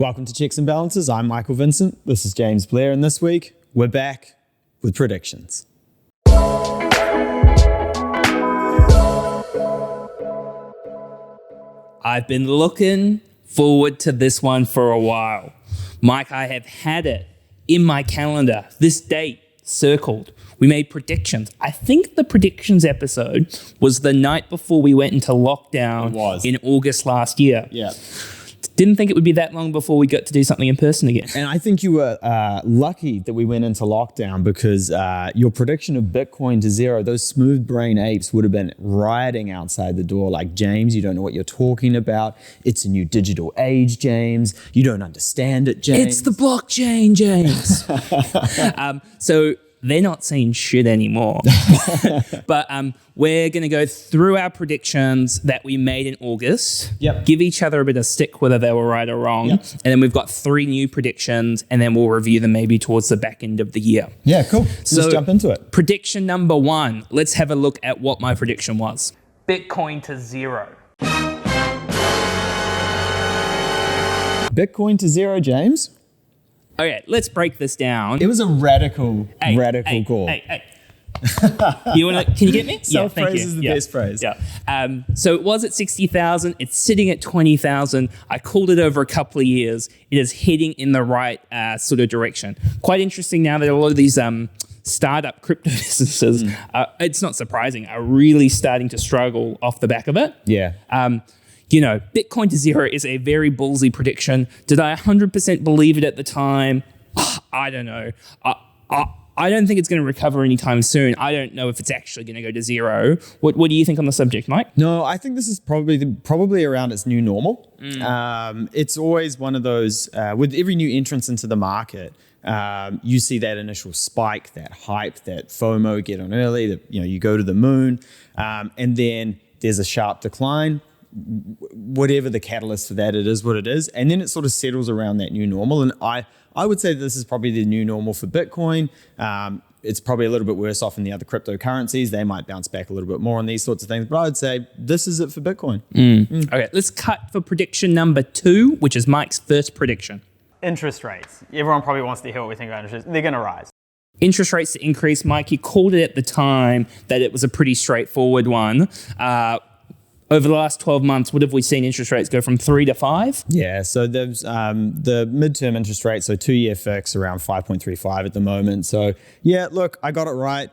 Welcome to Checks and Balances. I'm Michael Vincent. This is James Blair, and this week we're back with predictions. I've been looking forward to this one for a while. Mike, I have had it in my calendar, this date circled. We made predictions. I think the predictions episode was the night before we went into lockdown in August last year. Yeah. Didn't think it would be that long before we got to do something in person again. And I think you were lucky that we went into lockdown because your prediction of Bitcoin to zero, those smooth brain apes would have been rioting outside the door like, James, you don't know what you're talking about. It's a new digital age, James. You don't understand it, James. It's the blockchain, James. So they're not saying shit anymore. But we're going to go through our predictions that we made in August, give each other a bit of stick whether they were right or wrong, and then we've got 3 new predictions, and then we'll review them maybe towards the back end of the year. Yeah, cool. So let's jump into it. Prediction number 1. Let's have a look at what my prediction was. Bitcoin to zero. Bitcoin to zero, James. Okay, let's break this down. It was a radical call. You wanna? Can you get me? Self-praise is the best phrase. Yeah. So it was at 60,000. It's sitting at 20,000. I called it over a couple of years. It is heading in the right sort of direction. Quite interesting now that a lot of these startup crypto businesses, it's not surprising, are really starting to struggle off the back of it. Yeah. Bitcoin to zero is a very ballsy prediction. Did I 100% believe it at the time? I don't know. I don't think it's going to recover anytime soon. I don't know if it's actually going to go to zero. What do you think on the subject, Mike? No, I think this is probably around its new normal. It's always one of those, with every new entrance into the market, you see that initial spike, that hype, that FOMO, get on early, that you go to the moon, and then there's a sharp decline. Whatever the catalyst for that, it is what it is. And then it sort of settles around that new normal. And I would say this is probably the new normal for Bitcoin. It's probably a little bit worse off in the other cryptocurrencies. They might bounce back a little bit more on these sorts of things. But I would say this is it for Bitcoin. Okay, let's cut for prediction number 2, which is Mike's first prediction. Interest rates. Everyone probably wants to hear what we think about interest. They're going to rise. Interest rates to increase. Mike, you called it at the time that it was a pretty straightforward one. Over the last 12 months, what have we seen interest rates go from 3 to 5? Yeah, so there's the midterm interest rate, so 2-year fix around 5.35 at the moment. So yeah, look, I got it right.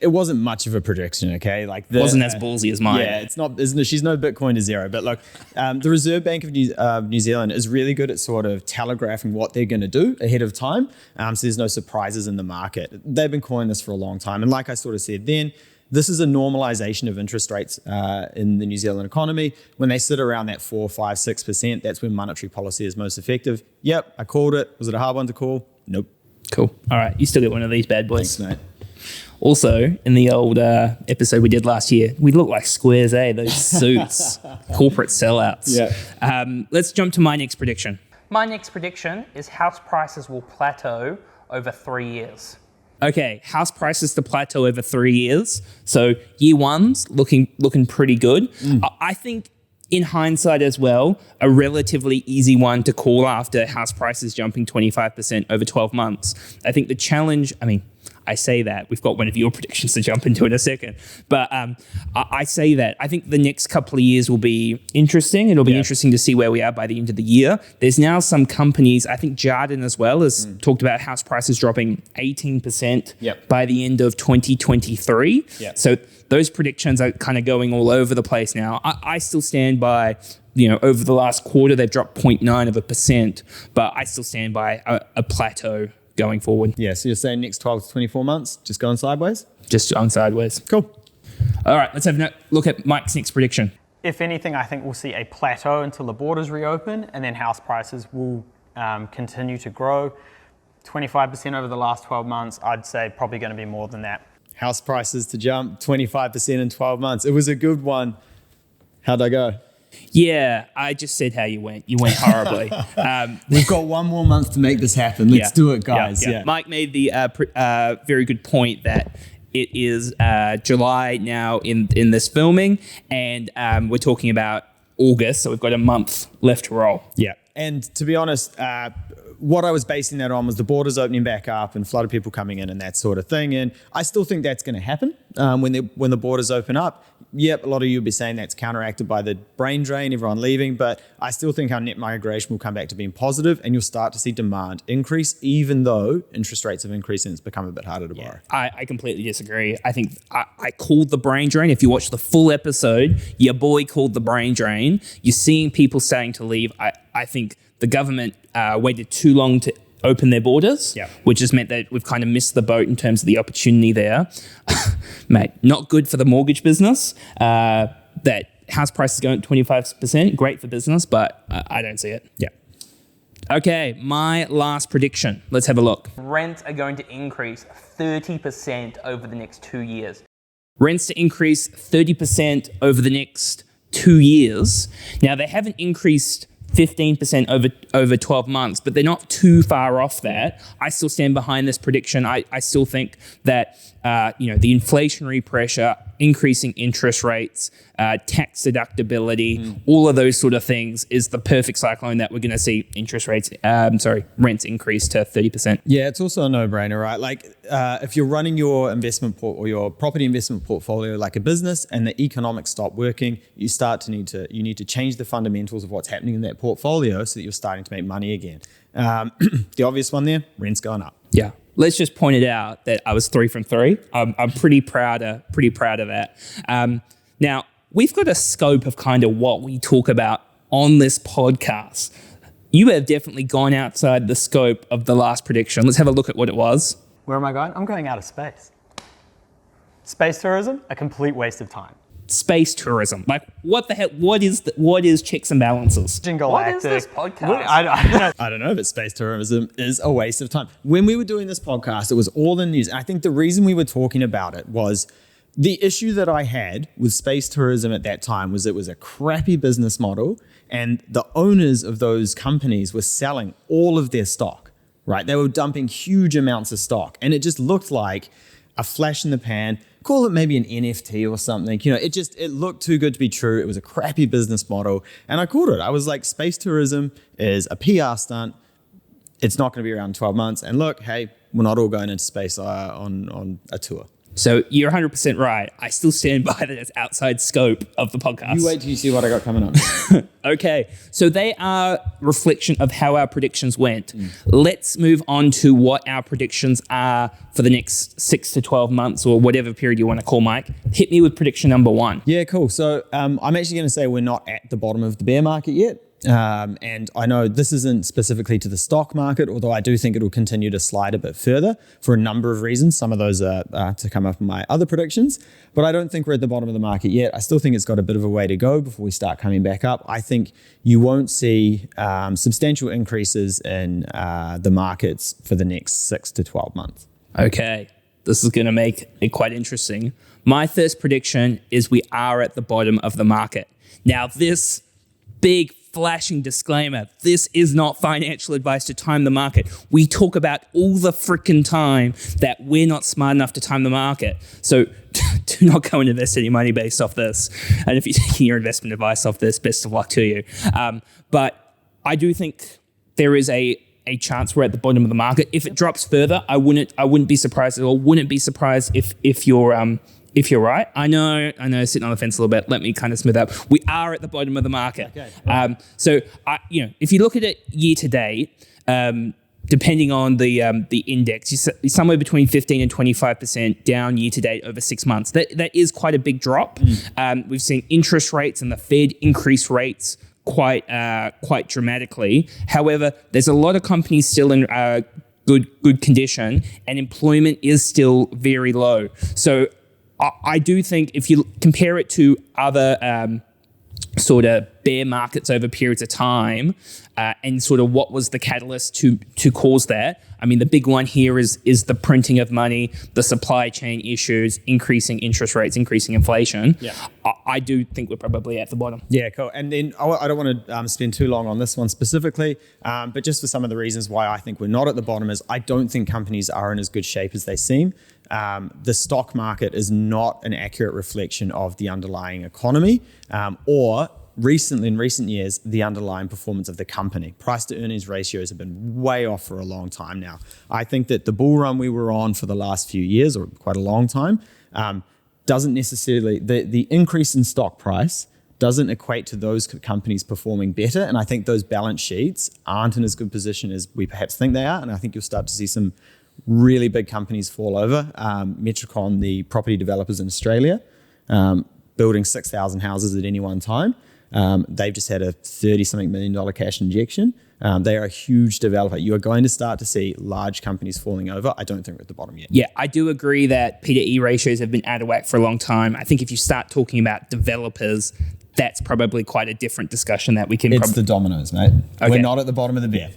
It wasn't much of a prediction, okay? Like wasn't as ballsy as mine. Yeah, it's not. She's no Bitcoin to zero. But look, the Reserve Bank of New Zealand is really good at sort of telegraphing what they're going to do ahead of time. So there's no surprises in the market. They've been calling this for a long time, and like I sort of said then, this is a normalization of interest rates in the New Zealand economy. When they sit around that 4%, 5%, 6%, that's when monetary policy is most effective. Yep, I called it. Was it a hard one to call? Nope. Cool. All right, you still get one of these bad boys. Thanks, mate. Also, in the old episode we did last year, we look like squares, those suits, corporate sellouts. Yeah. Let's jump to my next prediction. My next prediction is house prices will plateau over 3 years. Okay, house prices to plateau over 3 years. So year 1's looking pretty good. I think in hindsight as well, a relatively easy one to call after house prices jumping 25% over 12 months. I think the challenge, I say that. We've got one of your predictions to jump into in a second. But I say that. I think the next couple of years will be interesting. It'll be interesting to see where we are by the end of the year. There's now some companies, I think Jarden as well, has talked about house prices dropping 18% by the end of 2023. So those predictions are kind of going all over the place now. I still stand by, over the last quarter, they've dropped 0.9%, but I still stand by a plateau going forward. Yeah, so you're saying next 12 to 24 months, just going sideways? Just going sideways. Cool. All right, let's have a look at Mike's next prediction. If anything, I think we'll see a plateau until the borders reopen, and then house prices will continue to grow. 25% over the last 12 months, I'd say probably going to be more than that. House prices to jump 25% in 12 months. It was a good one. How'd I go? Yeah, I just said how you went. You went horribly. We've got one more month to make this happen. Let's do it, guys. Yeah. Mike made the very good point that it is July now in this filming, and we're talking about August, so we've got a month left to roll. Yeah. And to be honest, what I was basing that on was the borders opening back up and a flood of people coming in and that sort of thing. And I still think that's going to happen when the borders open up. Yep, a lot of you will be saying that's counteracted by the brain drain, everyone leaving, but I still think our net migration will come back to being positive and you'll start to see demand increase, even though interest rates have increased and it's become a bit harder to borrow. I completely disagree. I think I called the brain drain. If you watch the full episode, your boy called the brain drain. You're seeing people starting to leave. I think the government waited too long to open their borders, which has meant that we've kind of missed the boat in terms of the opportunity there. Mate, not good for the mortgage business. That house prices going at 25%, great for business, but I don't see it. Yeah. Okay, my last prediction. Let's have a look. Rents are going to increase 30% over the next 2 years. Rents to increase 30% over the next 2 years. Now, they haven't increased 15% over 12 months, but they're not too far off that. I still stand behind this prediction. I still think that the inflationary pressure, increasing interest rates, tax deductibility, all of those sort of things is the perfect cyclone that we're going to see rents increase to 30%. Yeah, it's also a no-brainer, right? Like if you're running your or your property investment portfolio like a business and the economics stop working, you need to change the fundamentals of what's happening in that portfolio so that you're starting to make money again. The obvious one there, rent's going up. Yeah. Let's just point it out that I was 3 from 3. I'm pretty proud of that. Now, we've got a scope of kind of what we talk about on this podcast. You have definitely gone outside the scope of the last prediction. Let's have a look at what it was. Where am I going? I'm going out of space. Space tourism, a complete waste of time. Space tourism. Like, what the hell? What is checks and balances? What is this podcast? I don't know, but space tourism is a waste of time. When we were doing this podcast, it was all in the news. And I think the reason we were talking about it was the issue that I had with space tourism at that time was it was a crappy business model and the owners of those companies were selling all of their stock, right? They were dumping huge amounts of stock and it just looked like a flash in the pan. Call it maybe an NFT or something. It looked too good to be true. It was a crappy business model. And I called it. I was like, space tourism is a PR stunt. It's not going to be around 12 months. And look, hey, we're not all going into space on a tour. So you're 100% right. I still stand by that it's outside scope of the podcast. You wait till you see what I got coming up. Okay, so they are reflection of how our predictions went. Let's move on to what our predictions are for the next 6 to 12 months or whatever period you want to call, Mike. Hit me with prediction number 1. Yeah, cool. So I'm actually going to say we're not at the bottom of the bear market yet. And I know this isn't specifically to the stock market, although I do think it'll continue to slide a bit further for a number of reasons. Some of those are to come up in my other predictions, but I don't think we're at the bottom of the market yet. I still think it's got a bit of a way to go before we start coming back up. I think you won't see substantial increases in the markets for the next 6 to 12 months. Okay, this is going to make it quite interesting. My first prediction is we are at the bottom of the market. Now, this big flashing disclaimer, this is not financial advice to time the market. We talk about all the freaking time that we're not smart enough to time the market. So do not go and invest any money based off this. And if you're taking your investment advice off this, best of luck to you. But I do think there is a chance we're at the bottom of the market. If it drops further, I wouldn't be surprised at all. Wouldn't be surprised if you're right. I know, sitting on the fence a little bit. Let me kind of smooth out. We are at the bottom of the market. Okay. So if you look at it year to date, depending on the index, you're somewhere between 15 and 25% down year to date over 6 months. That is quite a big drop. We've seen interest rates and the Fed increase rates quite dramatically. However, there's a lot of companies still in good condition, and employment is still very low. So I do think if you compare it to other sort of bear markets over periods of time and sort of what was the catalyst to cause that, I mean, the big one here is the printing of money, the supply chain issues, increasing interest rates, increasing inflation. Yeah. I do think we're probably at the bottom. Yeah, cool. And then I don't want to spend too long on this one specifically, but just for some of the reasons why I think we're not at the bottom is I don't think companies are in as good shape as they seem. The stock market is not an accurate reflection of the underlying economy or recently, in recent years, the underlying performance of the company. Price to earnings ratios have been way off for a long time now. I think that the bull run we were on for the last few years, or quite a long time, doesn't necessarily, the increase in stock price doesn't equate to those companies performing better. And I think those balance sheets aren't in as good position as we perhaps think they are. And I think you'll start to see some really big companies fall over. Metricon, the property developers in Australia, building 6,000 houses at any one time. They've just had a $30-something million cash injection. They are a huge developer. You are going to start to see large companies falling over. I don't think we're at the bottom yet. Yeah, I do agree that P/E ratios have been out of whack for a long time. I think if you start talking about developers, that's probably quite a different discussion that we can... It's the dominoes, mate. Okay. We're not at the bottom of the bear.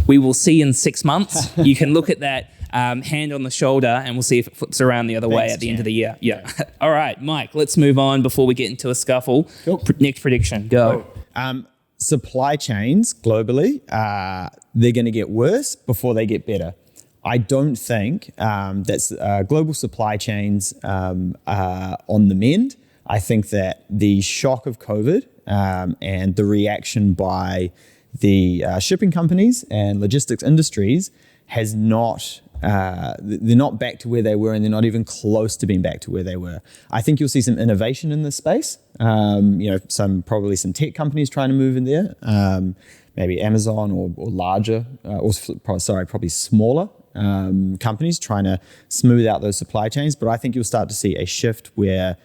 We will see in 6 months. You can look at that hand on the shoulder and we'll see if it flips around the other way at the end of the year. Yeah. All right, Mike, let's move on before we get into a scuffle. Cool. Next prediction, go. Supply chains globally, they're going to get worse before they get better. I don't think that global supply chains are on the mend. I think that the shock of COVID and the reaction by the shipping companies and logistics industries has not, they're not back to where they were, and they're not even close to being back to where they were. I think you'll see some innovation in this space. Probably some tech companies trying to move in there, maybe Amazon or larger, probably smaller companies trying to smooth out those supply chains. But I think you'll start to see a shift where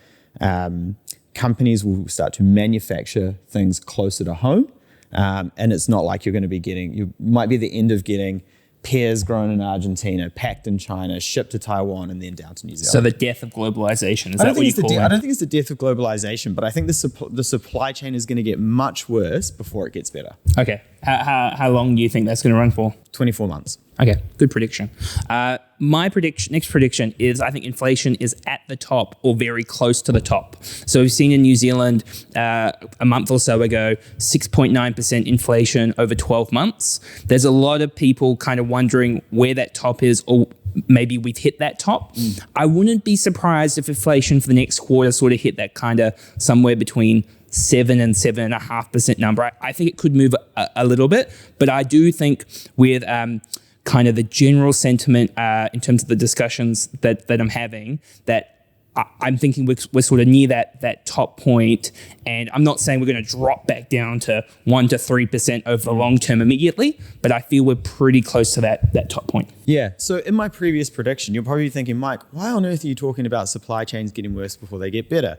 companies will start to manufacture things closer to home. And it's not like you're going to be you might be the end of getting pears grown in Argentina, packed in China, shipped to Taiwan, and then down to New Zealand. So the death of globalization, is that what you call it? I don't think it's the death of globalization, but I think the supply chain is going to get much worse before it gets better. Okay. How long do you think that's going to run for? 24 months. Okay, good prediction. My next prediction is I think inflation is at the top or very close to the top. So we've seen in New Zealand a month or so ago, 6.9% inflation over 12 months. There's a lot of people kind of wondering where that top is, or maybe we've hit that top. I wouldn't be surprised if inflation for the next quarter sort of hit that kind of somewhere between 7 and 7.5% number. I think it could move a little bit, but I do think with kind of the general sentiment in terms of the discussions that I'm having, that I'm thinking we're sort of near that top point, and I'm not saying we're going to drop back down to 1 to 3% over the long term immediately, but I feel we're pretty close to that top point. Yeah. So in my previous prediction, you're probably thinking, Mike, why on earth are you talking about supply chains getting worse before they get better?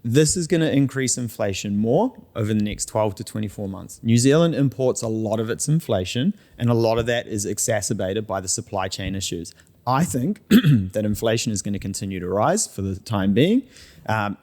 This is going to increase inflation more over the next 12 to 24 months. New Zealand imports a lot of its inflation, and a lot of that is exacerbated by the supply chain issues. I think that inflation is going to continue to rise for the time being.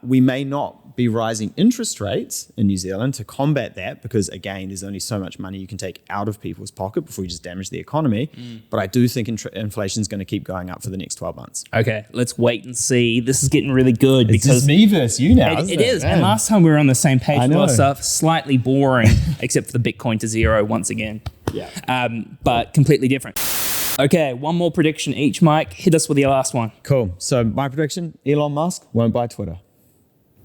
We may not be rising interest rates in New Zealand to combat that because, again, there's only so much money you can take out of people's pocket before you just damage the economy. But I do think inflation is going to keep going up for the next 12 months. Okay, let's wait and see. This is getting really good because it's me versus you now. It is. Man. And last time we were on the same page, a lot of stuff slightly boring, except for the Bitcoin to zero once again. Yeah. But completely different. Okay, one more prediction each, Mike. Hit us with your last one. Cool. So my prediction, Elon Musk won't buy Twitter.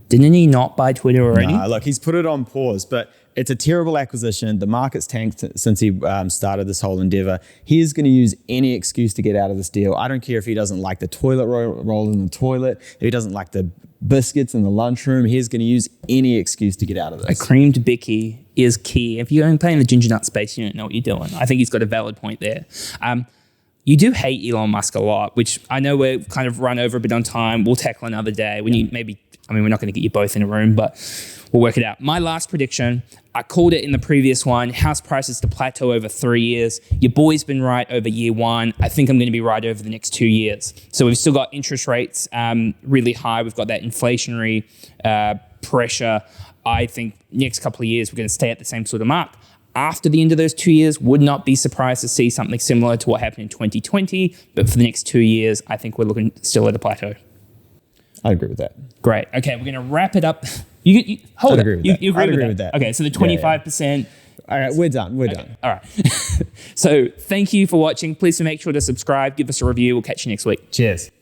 Didn't he not buy Twitter already? No, look, he's put it on pause, but it's a terrible acquisition. The market's tanked since he started this whole endeavor. He is going to use any excuse to get out of this deal. I don't care if he doesn't like the toilet roll in the toilet, if he doesn't like the biscuits in the lunchroom. He's going to use any excuse to get out of this. A creamed Bicky is key. If you're playing the ginger nut space, you don't know what you're doing. I think he's got a valid point there. You do hate Elon Musk a lot, which I know we're kind of run over a bit on time. We'll tackle another day. We're not going to get you both in a room, but we'll work it out. My last prediction, I called it in the previous one, house prices to plateau over 3 years. Your boy's been right over year one. I think I'm going to be right over the next 2 years. So we've still got interest rates really high. We've got that inflationary pressure. I think next couple of years, we're going to stay at the same sort of mark. After the end of those 2 years, would not be surprised to see something similar to what happened in 2020. But for the next 2 years, I think we're looking still at a plateau. I agree with that. Great. Okay, we're going to wrap it up. You agree with that. Okay, so the 25%. All right, we're done. All right. So thank you for watching. Please make sure to subscribe, give us a review. We'll catch you next week. Cheers.